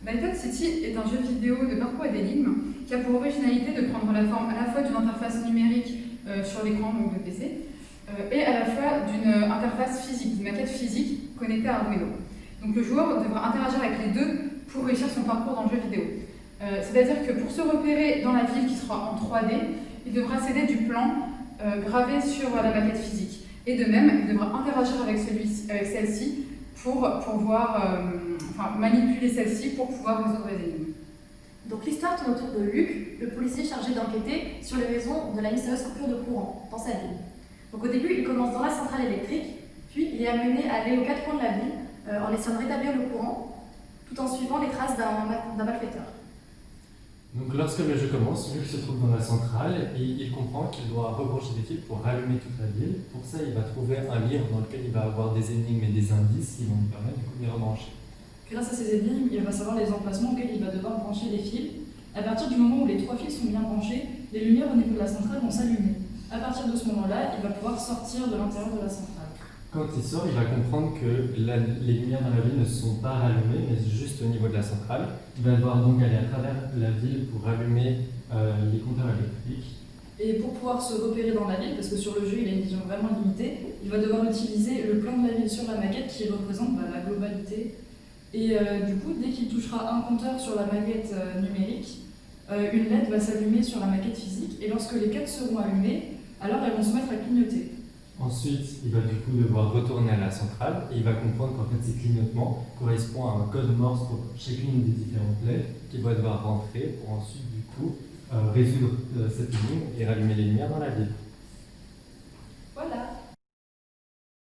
Nighthawk City est un jeu vidéo de parcours et d'énigmes qui a pour originalité de prendre la forme à la fois d'une interface numérique sur l'écran, donc de PC, et à la fois d'une interface physique, d'une maquette physique connectée à Arduino. Donc le joueur devra interagir avec les deux pour réussir son parcours dans le jeu vidéo. C'est-à-dire que pour se repérer dans la ville qui sera en 3D, il devra s'aider du plan gravé sur la maquette physique. Et de même, il devra interagir avec celle-ci pour pouvoir manipuler celle-ci pour pouvoir résoudre les énigmes. Donc l'histoire tourne autour de Luc, le policier chargé d'enquêter sur les raisons de la mystérieuse coupure de courant dans sa ville. Donc au début, il commence dans la centrale électrique, puis il est amené à aller aux quatre coins de la ville en essayant de rétablir le courant, tout en suivant les traces d'un malfaiteur. Donc lorsque le jeu commence, Luc se trouve dans la centrale et il comprend qu'il doit rebrancher des fils pour rallumer toute la ville. Pour ça, il va trouver un livre dans lequel il va avoir des énigmes et des indices qui vont lui permettre de les rebrancher. Grâce à ces énigmes, il va savoir les emplacements auxquels il va devoir brancher les fils. À partir du moment où les 3 fils sont bien branchés, les lumières au niveau de la centrale vont s'allumer. À partir de ce moment-là, il va pouvoir sortir de l'intérieur de la centrale. Quand il sort, il va comprendre que les lumières dans la ville ne sont pas rallumées, mais juste au niveau de la centrale. Il va devoir donc aller à travers la ville pour rallumer les compteurs électriques. Et pour pouvoir se repérer dans la ville, parce que sur le jeu il a une vision vraiment limitée, il va devoir utiliser le plan de la ville sur la maquette qui représente la globalité. Et du coup, dès qu'il touchera un compteur sur la maquette numérique, une LED va s'allumer sur la maquette physique, et lorsque les 4 seront allumées, alors elles vont se mettre à clignoter. Ensuite, il va du coup devoir retourner à la centrale et il va comprendre qu'en fait ces clignotements correspondent à un code Morse pour chacune des différentes lettres qu'il va devoir rentrer pour ensuite du coup résoudre cette énigme et rallumer les lumières dans la ville. Voilà.